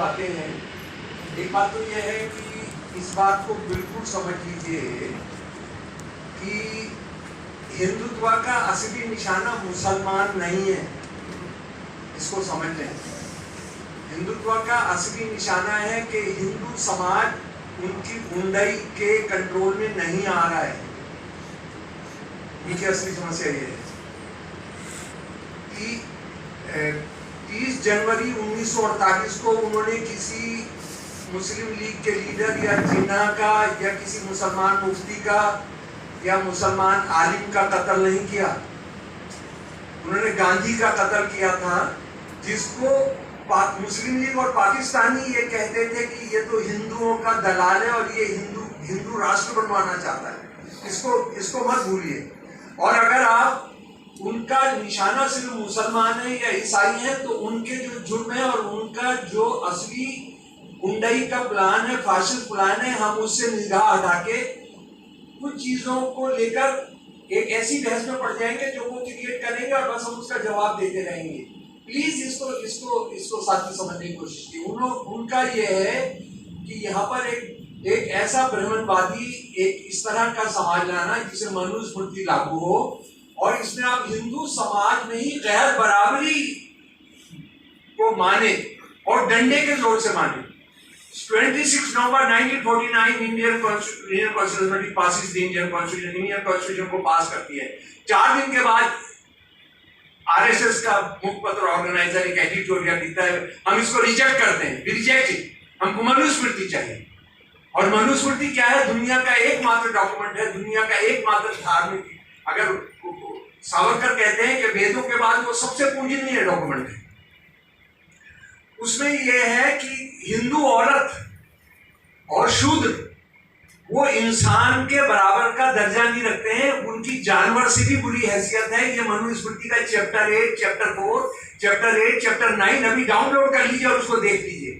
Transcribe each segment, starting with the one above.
बातें हैं। एक बात तो यह है कि इस बात को बिल्कुल समझ लीजिए कि हिंदुत्व का असली निशाना मुसलमान नहीं है, इसको समझ लें। हिंदुत्व का असली निशाना है कि हिंदू समाज उनकी गुंडाई के कंट्रोल में नहीं आ रहा है। इनकी असली समस्या ये है कि 30 जनवरी 1948 को उन्होंने किसी मुस्लिम लीग के लीडर या जिन्ना का या किसी मुसलमान मुफ्ती का या मुसलमान आलिम का कत्ल नहीं किया। उन्होंने गांधी का कत्ल किया था, जिसको मुस्लिम लीग और पाकिस्तानी ये कहते थे कि ये तो हिंदुओं का दलाल है और ये हिंदू राष्ट्र बनवाना चाहता है। इसको मत भूलिए। और अगर आप उनका निशाना सिर्फ मुसलमान है या ईसाई है, तो उनके जो जुर्म है और उनका जो असली गुंडाई का प्लान है, फाशिस्ट प्लान है, हम उससे निगाह हटा के कुछ चीजों को लेकर एक ऐसी बहस में पड़ जाएंगे जो वो क्रिएट करेंगे और बस हम उसका जवाब देते रहेंगे। प्लीज इसको साथ में समझने की कोशिश की। उनका ये है कि यहाँ पर एक ऐसा ब्राह्मणवादी एक इस तरह का समाज लाना जिसे मनुस्मृति लागू हो और इसमें आप हिंदू समाज में ही गैर बराबरी को माने और डंडे के जोर से माने। 26 नवंबर 1949 Indian constitution passes the Indian constitution को पास करती है। 4 दिन के बाद आरएसएस का मुखपत्र ऑर्गेनाइजर एक एडिटोरियल लिखता है, हम इसको रिजेक्ट करते हैं, रिजेक्ट इट, हमको मनुस्मृति चाहिए। और मनुस्मृति क्या है? दुनिया का एकमात्र डॉक्यूमेंट है, दुनिया का एकमात्र धार्मिक, अगर सावरकर कहते हैं कि वेदों के बाद वो सबसे पूजनीय डॉक्यूमेंट है। उसमें यह है कि हिंदू औरत और शूद्र वो इंसान के बराबर का दर्जा नहीं रखते हैं, उनकी जानवर से भी बुरी हैसियत है। ये मनुस्मृति का चैप्टर 8, चैप्टर 4, चैप्टर 8, चैप्टर 9 अभी डाउनलोड कर लीजिए और उसको देख लीजिए,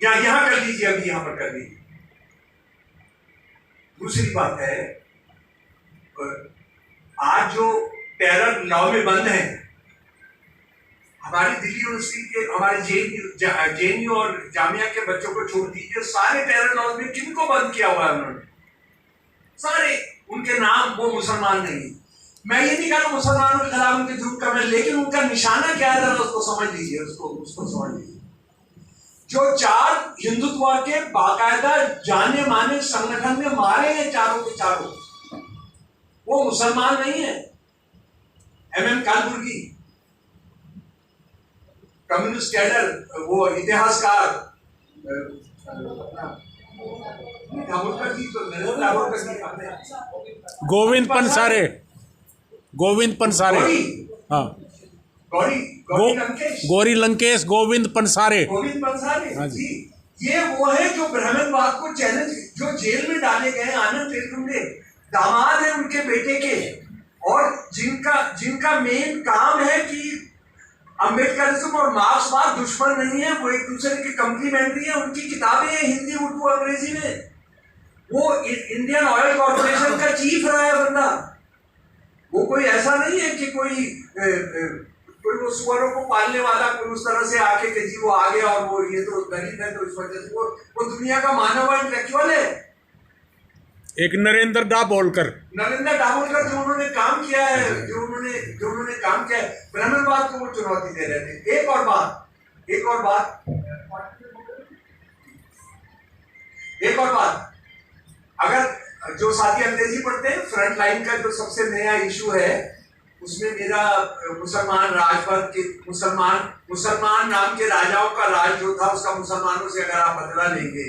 या यहां कर लीजिए, अभी यहां पर कर लीजिए। दूसरी बात है, आज जो टेरर लॉ में बंद है, हमारी दिल्ली यूनिवर्सिटी के, हमारे जेएनयू और जामिया के बच्चों को छोड़ दीजिए, सारे टेरर लॉज में किनको बंद किया हुआ है उन्होंने? सारे उनके नाम, वो मुसलमान नहीं। मैं ये नहीं कह रहा मुसलमानों के खिलाफ उनके जुर्म करना, लेकिन उनका निशाना क्या है उसको समझ लीजिए, उसको समझ लीजिए। जो 4 हिंदुत्व के बाकायदा जाने माने संगठन में मारे हैं चारों के चारों, वो मुसलमान नहीं है। MM कालबुर्गी, कम्युनिस्ट कैडर, वो इतिहासकार गोविंद पनसारे, हाँ, गौरी लंकेश, गोविंद पनसारे जी, ये वो है जो ब्राह्मणवाद को चैलेंज, जो जेल में डाले गए आनंद तेलतुंबडे, दामाद है उनके बेटे के, और जिनका मेन काम है कि अम्बेडकरिज्म और मार्क्सवाद दुश्मन नहीं है, वो एक दूसरे की कंप्लीमेंट्री है। उनकी किताबें हैं हिंदी, उर्दू, अंग्रेजी में। वो इंडियन ऑयल कॉर्पोरेशन का चीफ रहा है बंदा। वो कोई ऐसा नहीं है कि कोई वो सुअरों को पालने वाला कोई उस तरह से आके कि जी वो आ गया और वो ये तो गरीब है तो इस वजह से वो दुनिया का मानव इंटेलेक्चुअल है। एक नरेंद्र दाभोलकर जो उन्होंने काम किया है, जो उन्होंने काम किया है, ब्राह्मणवाद को वो चुनौती दे रहे थे। एक और बात, अगर जो साथी अंग्रेजी पढ़ते हैं, फ्रंट लाइन का जो सबसे नया इशू है, उसमें मेरा मुसलमान राजवंश के मुसलमान नाम के राजाओं का राज जो था, उसका मुसलमानों से अगर आप बदला लेंगे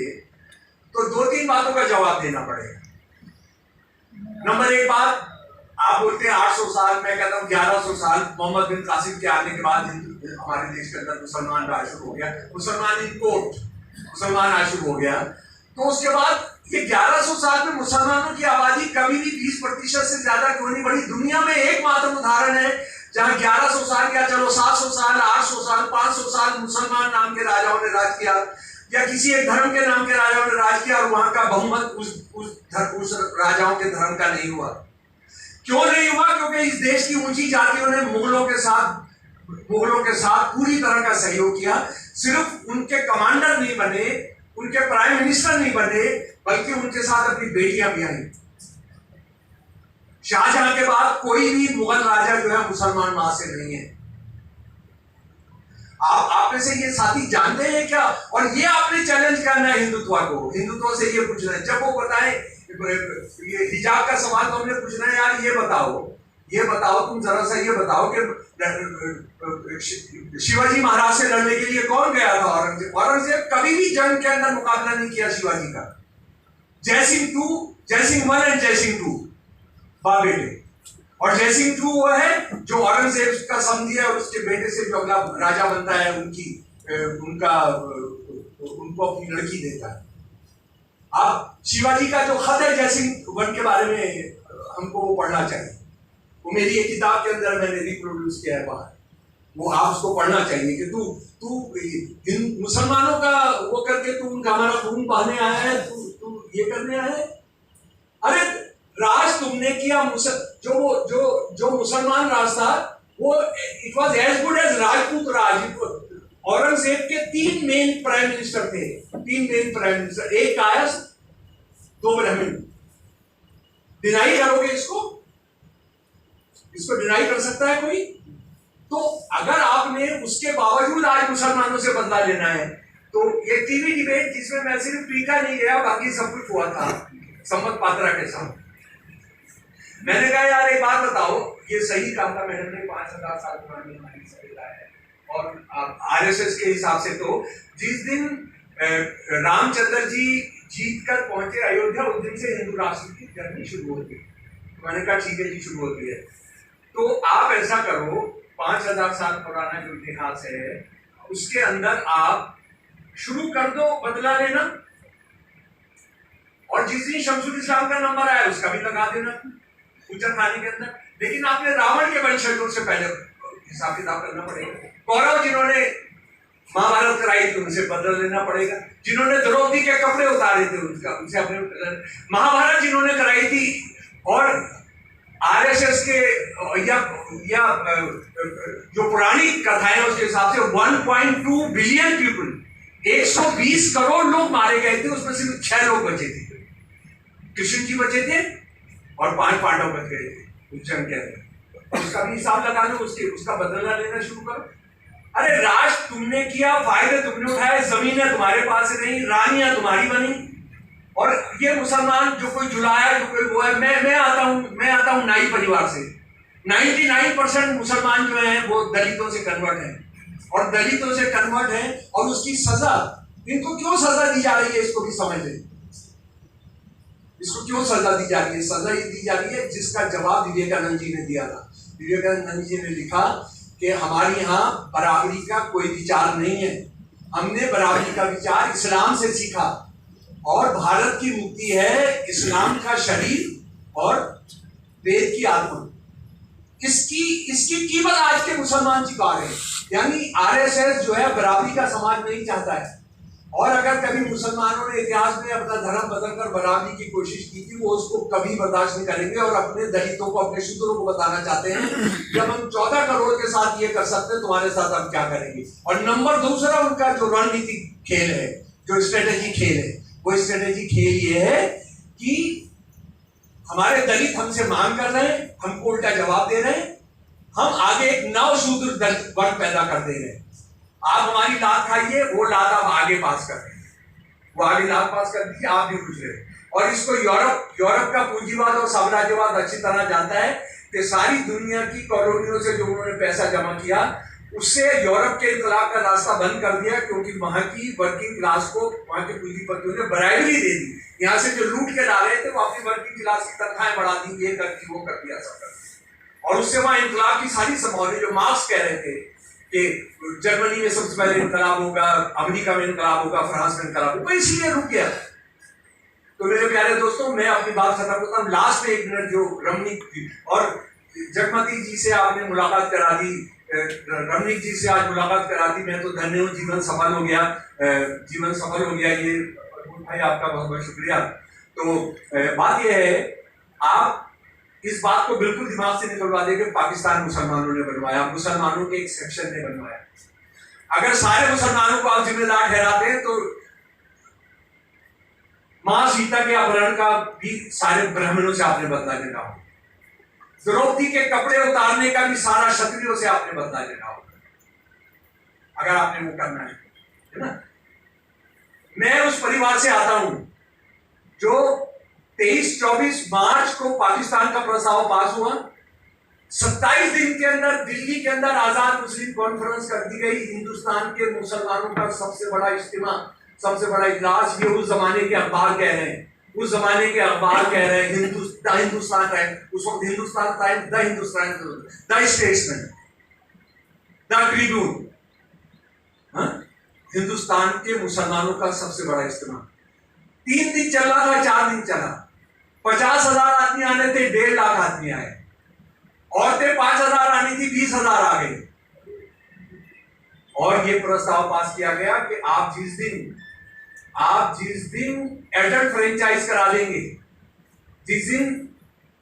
तो 2-3 बातों का जवाब देना पड़ेगा। नंबर 1 बात, आप बोलते हैं 800 साल, मैं कहता हूँ 1100 साल मोहम्मद बिन कासिम के आने के बाद हमारे देश के अंदर मुसलमान राज शुरू हो गया, मुसलमान राज शुरू हो गया। तो उसके बाद ये 1100 साल में मुसलमानों की आबादी कभी भी 20% से ज्यादा क्यों नहीं बढ़ी? दुनिया में एकमात्र उदाहरण है जहां 1100 साल या चलो 700 साल, 800 साल, 500 साल मुसलमान नाम के राजाओं ने राज किया, या किसी एक धर्म के नाम के राजाओं ने राज किया और वहां का बहुमत उस राजाओं के धर्म का नहीं हुआ। क्यों नहीं हुआ? क्योंकि इस देश की ऊंची जातियों ने मुगलों के साथ मुगलों के साथ पूरी तरह का सहयोग किया। सिर्फ उनके कमांडर नहीं बने, उनके प्राइम मिनिस्टर नहीं बने, बल्कि उनके साथ अपनी बेटियां भी आई। शाहजहां के बाद कोई भी मुगल राजा जो है मुसलमान वहां से नहीं है। आप में से ये साथी जानते हैं क्या? और ये आपने चैलेंज करना है हिंदुत्व को, हिंदुत्व से ये पूछना है। जब वो बताए ये हिजाब का सवाल तो हमने पूछना है, यार ये बताओ तुम जरा सा ये बताओ कि शिवाजी महाराज से लड़ने के लिए कौन गया था? औरंगजेब। औरंगजेब कभी भी जंग के अंदर मुकाबला नहीं किया शिवाजी का। जयसिंह 1 एंड जयसिंह 2 बाप बेटे, और जयसिंह 2 वो है जो औरंगजेब का समधी है और उसके बेटे से जो अगला राजा बनता है उनको अपनी लड़की देता है। अब शिवाजी का जो खत है जयसिंह 1 के बारे में हमको वो पढ़ना चाहिए। वो मेरी एक किताब के अंदर मैंने रिप्रोड्यूस किया है बाहर, वो आप उसको पढ़ना चाहिए कि तू मुसलमानों का वो करके तू उनका हमारा खून बहाने आया है, तू ये करने आया है। अरे राज तुमने किया, जो मुसलमान राज था वो it was as good as Rajput राज। औरंगजेब के 3 मेन प्राइम मिनिस्टर थे, 3 मेन प्राइम मिनिस्टर, एक कायस्थ, 2 ब्राह्मण। डिनाई करोगे इसको डिनाई कर सकता है कोई? तो अगर आपने उसके बावजूद आज मुसलमानों से बदला लेना है, तो ये टीवी डिबेट जिसमें मैं सिर्फ टीका नहीं गया, बाकी सब कुछ हुआ था संपत पात्रा के साथ। मैंने कहा यार एक बात बताओ, ये सही कहा था मैंने, 5000 साल पुरानी हमारी सभ्यता है। और आरएसएस के हिसाब से तो जिस दिन रामचंद्र जी जीत कर पहुंचे अयोध्या, उस दिन से हिंदू राष्ट्र की जर्नी शुरू होती है। तो मैंने कहा ठीक है जी, शुरू होती है। तो आप ऐसा करो, 5000 साल पुराना जो इतिहास है उसके अंदर आप शुरू कर दो बदला लेना, और जिस दिन शमसुल इस्लाम का नंबर आया उसका भी लगा देना उच्चर खाने के अंदर। लेकिन आपने रावण के वंशजों से पहले हिसाब किताब करना पड़ेगा। कौरव जिन्होंने महाभारत कराई थी उनसे बदला लेना पड़ेगा। जिन्होंने द्रौपदी के कपड़े उतारे थे उनसे अपने महाभारत जिन्होंने कराई थी, और आरएसएस के या जो पुरानी कथाएं उसके हिसाब से 1.2 बिलियन पीपल, 120 करोड़ लोग मारे गए थे, उसमें सिर्फ 6 लोग बचे थे। कृष्ण जी बचे थे और 5 पांडव बच गए थे उस जंग के अंदर। उसका भी हिसाब लगा लो, उसका बदला लेना शुरू करो। अरे राज तुमने किया, फायदे तुमने उठाए, जमीनें तुम्हारे पास नहीं, रानियां तुम्हारी बनी, और ये मुसलमान जो कोई जुलाया, जो कोई वो है। मैं आता हूं नाई परिवार से। 99% मुसलमान जो हैं वो दलितों से कन्वर्ट हैं, और दलितों से कन्वर्ट हैं, और उसकी सजा, इनको क्यों सजा दी जा रही है इसको भी समझ लें। इसको क्यों सजा दी जा रही है? सजा ये दी जा रही है जिसका जवाब विवेकानंद जी ने दिया था। विवेकानंद जी ने लिखा कि हमारे यहाँ बराबरी का कोई विचार नहीं है, हमने बराबरी का विचार इस्लाम से सीखा, और भारत की मुक्ति है इस्लाम का शरीर और वेद की आत्मा। इसकी कीमत आज के मुसलमान चुका रहे हैं। यानी आरएसएस जो है बराबरी का समाज नहीं चाहता है, और अगर कभी मुसलमानों ने इतिहास में अपना धर्म बदलकर बराबरी की कोशिश की थी, वो उसको कभी बर्दाश्त नहीं करेंगे। और अपने दलितों को, अपने शूद्रों को बताना चाहते हैं जब हम 14 करोड़ के साथ ये कर सकते हैं, तुम्हारे साथ हम क्या करेंगे। और नंबर दूसरा उनका जो रणनीतिक खेल है, जो स्ट्रेटेजी खेल है, वो स्ट्रेटेजी खेल ये है कि हमारे दलित हमसे मांग कर रहे हैं, हमको उल्टा जवाब दे रहे हैं, हम आगे एक नव शूद्र दलित वर्ग पैदा कर दे रहे हैं। आप हमारी लात खाइए, वो लात आप आगे पास कर रहे हैं, वो आगे लात पास कर दीजिए, आप भी गुजरे। और इसको यूरोप का पूंजीवाद और साम्राज्यवाद अच्छी तरह जानता है कि सारी दुनिया की कॉलोनियों से जो उन्होंने पैसा जमा किया, उससे यूरोप के इनकलाब का रास्ता बंद कर दिया, क्योंकि वहां की वर्किंग क्लास को वहां के पूंजीपतियों ने ब्राइबरी दे दी। यहाँ से जो लूट के ला रहे थे वो अपनी वर्किंग क्लास की तनख्वाहें बढ़ा दी, ये कर दी, वो कर दिया, सब कर दिया। और उससे वहां इनकलाब की सारी संभावनाएं, जो मार्क्स कह रहे थे कि जर्मनी में सबसे पहले इनकलाब होगा, अमेरिका में इनकलाब होगा, फ्रांस में इनकलाब होगा, इसलिए रुक गया। तो मेरे प्यारे दोस्तों, मैं अपनी बात खत्म करता हूँ। लास्ट में 1 मिनट, जो रमणीक और जगमती जी से आपने मुलाकात करा दी, रमणीक जी से आज मुलाकात करा दी, मैं तो धन्य हूँ, जीवन सफल हो गया, जीवन सफल हो गया। ये भाई आपका बहुत बहुत शुक्रिया। तो बात यह है, आप इस बात को बिल्कुल दिमाग से निकलवा दे कि पाकिस्तान मुसलमानों ने बनवाया, मुसलमानों के एक सेक्शन ने बनवाया। अगर सारे मुसलमानों को आप जिम्मेदार ठहराते हैं तो मां सीता के अपहरण का भी सारे ब्राह्मणों से आपने बदला लेना होगा, द्रौपदी के कपड़े उतारने का भी सारा क्षत्रियों से आपने बदला लेना होगा, अगर आपने वो करना है ना। मैं उस परिवार से आता हूं जो 23-24 मार्च को पाकिस्तान का प्रस्ताव पास हुआ, 27 दिन के अंदर दिल्ली के अंदर आजाद मुस्लिम कॉन्फ्रेंस कर दी गई, हिंदुस्तान के मुसलमानों का सबसे बड़ा इज्तिमा, सबसे बड़ा इजलास। ये उस जमाने के अखबार कह रहे हैं, उस जमाने के अखबार कह रहे हैं, हिंदुस्तान टाइम, उस वक्त Hindustan time, the statesman, the Tribune, Hindustan के मुसलमानों का सबसे बड़ा इज्तिमा 3 दिन चला था, 4 दिन चला, 50,000 आदमी आने थे, 1.5 लाख आदमी आए, औरतें 5,000 आनी थी, 20,000 आ गई। और ये प्रस्ताव पास किया गया कि आप जिस दिन एडल्ट फ्रेंचाइज करा देंगे, जिस दिन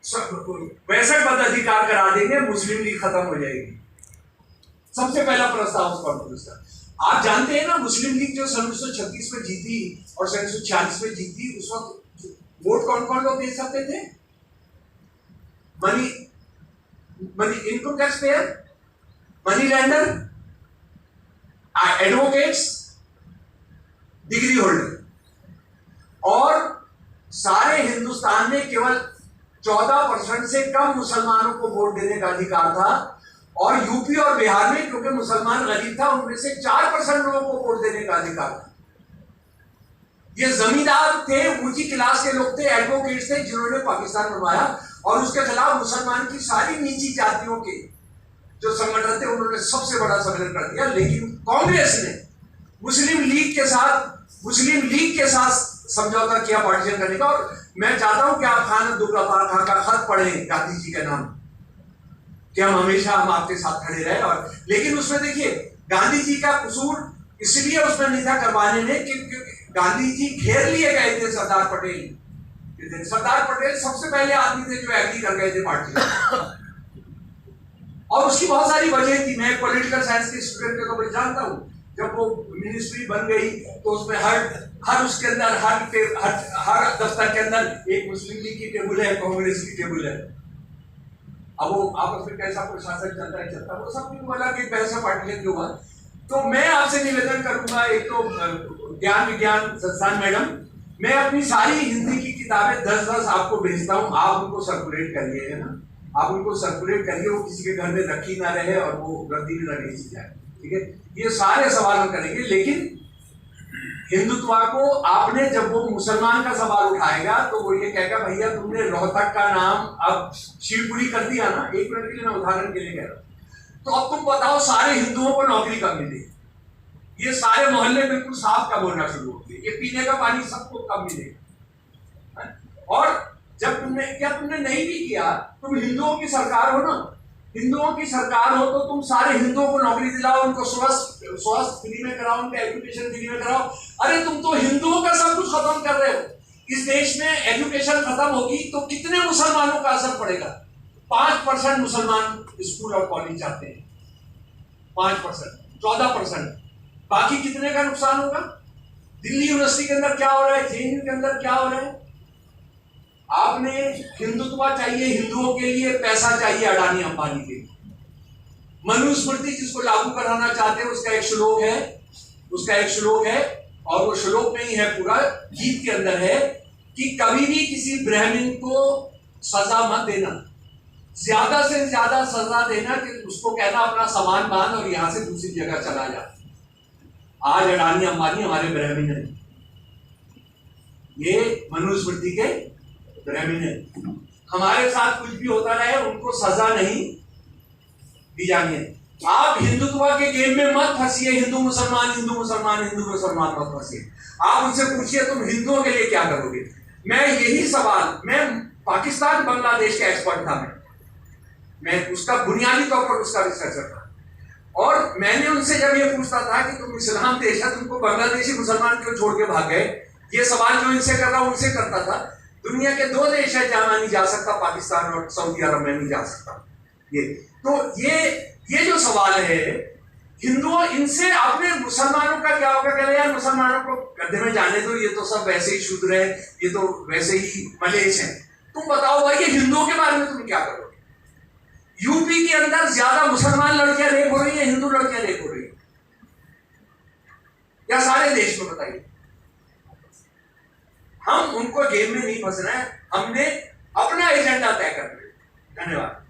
62 पदाधिकार करा देंगे, मुस्लिम लीग खत्म हो जाएगी। सबसे पहला प्रस्ताव उस कॉन्फ्रेंस का। आप जानते हैं ना, मुस्लिम लीग जो सन 1936 में जीती और सन 1946 में जीती, उस वक्त वोट कौन कौन लोग दे सकते थे? Money income tax payer, money lender, advocates, degree holder. और सारे हिंदुस्तान में केवल 14% से कम मुसलमानों को वोट देने का अधिकार था, और यूपी और बिहार में क्योंकि मुसलमान गरीब था, उनमें से 4% लोगों को वोट देने का अधिकार था। ये जमींदार थे, ऊंची क्लास के लोग थे, एडवोकेट्स थे, जिन्होंने पाकिस्तान बनवाया, और उसके खिलाफ मुसलमान की सारी निजी जातियों के जो संगठन थे उन्होंने सबसे बड़ा सम्मेलन कर दिया। लेकिन कांग्रेस ने मुस्लिम लीग के साथ समझौता किया पार्टीशन करने का। और मैं चाहता हूं कि आप खान अब्दुल गफ्फार खान का खत पढ़ें गांधी जी के नाम, कि हम आपके साथ खड़े रहे। और लेकिन उसमें देखिए, गांधी जी का कसूर इसलिए उसमें नहीं था करवाने में कि गांधी जी घेर लिए गए थे सरदार पटेल। सरदार पटेल सबसे पहले आदमी थे जो एग्री कर गए थे पार्टी, और उसकी बहुत सारी वजह थी। मैं पॉलिटिकल साइंस के स्टूडेंट के तो मैं जानता हूँ, जब वो मिनिस्ट्री बन गई तो उसमें हर उसके अंदर हर दफ्तर के अंदर एक मुस्लिम लीग की टेबल है, कांग्रेस की टेबल है। अब वो आपस में कैसा प्रशासन चलता है चलता, वो सब बोला कि पैसा पार्टीशन क्यों हुआ। तो मैं आपसे निवेदन करूंगा, एक तो ज्ञान विज्ञान संस्थान मैडम, मैं अपनी सारी हिंदी की किताबें 10-10 आपको भेजता हूँ, आप उनको सर्कुलेट करिए, है ना, आप उनको सर्कुलेट करिए, वो किसी के घर में रखी ना रहे और वो रद्दी में ना भेजी जाए, ठीक है। ये सारे सवाल हम करेंगे, लेकिन हिंदुत्व को आपने, जब वो मुसलमान का सवाल उठाएगा तो वो ये कहेगा, भैया तुमने रोहतक का नाम अब शिवपुरी कर दिया ना। 1 मिनट के लिए मैं उदाहरण के लिए कह रहा हूं, तो अब तुम बताओ सारे हिंदुओं को नौकरी कब मिलेगी? ये सारे मोहल्ले बिल्कुल साफ कब होना शुरू होते हैं? ये पीने का पानी सबको कब मिलेगा? और जब तुमने नहीं भी किया, तुम हिंदुओं की सरकार हो ना, हिंदुओं की सरकार हो तो तुम सारे हिंदुओं को नौकरी दिलाओ, उनको स्वास्थ्य फ्री में कराओ, उनका एजुकेशन फ्री में कराओ। अरे तुम तो हिंदुओं का सब कुछ खत्म कर रहे हो। इस देश में एजुकेशन खत्म होगी तो कितने मुसलमानों का असर पड़ेगा? 5% मुसलमान स्कूल और कॉलेज जाते हैं, 5%, 14%, बाकी कितने का नुकसान होगा? दिल्ली यूनिवर्सिटी के अंदर क्या हो रहा है, जेएनयू के अंदर क्या हो रहा है? आपने हिंदुत्व चाहिए हिंदुओं के लिए, पैसा चाहिए अडानी अंबानी के लिए। मनुस्मृति जिसको लागू कराना चाहते हैं, उसका एक श्लोक है, और वो श्लोक नहीं है पूरा, गीत के अंदर है कि कभी भी किसी ब्राह्मण को सजा मत देना, ज्यादा से ज्यादा सजा देना कि उसको कहना अपना सामान बांध और यहां से दूसरी जगह चला जा। आज अडानी अंबानी हमारे ब्राह्मण है, ये मनुस्मृति के ब्राह्मण है। हमारे साथ कुछ भी होता रहे, उनको सजा नहीं दी जानी है। आप हिंदुत्व के गेम में मत फंसिए, हिंदू मुसलमान मत फंसिए। आप उनसे पूछिए तुम हिंदुओं के लिए क्या करोगे। मैं यही सवाल, मैं पाकिस्तान बांग्लादेश का एक्सपर्ट था, मैं उसका बुनियादी तौर पर उसका रिसर्चर था, और मैंने उनसे जब ये पूछता था कि तुम इस्लाम देश है, तुमको बांग्लादेशी मुसलमान क्यों छोड़ के भाग गए, ये सवाल जो इनसे कर रहा हूं उनसे करता था। दुनिया के 2 देश है जहां मैं नहीं जा सकता, पाकिस्तान और सऊदी अरब में नहीं जा सकता। ये जो सवाल है, हिंदुओं इनसे अपने मुसलमानों का क्या होगा? कह रहे यार मुसलमानों को गड्ढे में जाने दो, ये तो सब वैसे ही शूद्र है, ये तो वैसे ही मलेच्छ है। तुम बताओ भाई कि हिंदुओं के बारे में तुम क्या करोगे? यूपी के अंदर ज्यादा मुसलमान लड़कियां रेप हो रही है, हिंदू लड़कियां रेप हो रही है, या सारे देश में? बताइए। हम उनको गेम में नहीं फंसना है, हमने अपना एजेंडा तय करना है। धन्यवाद।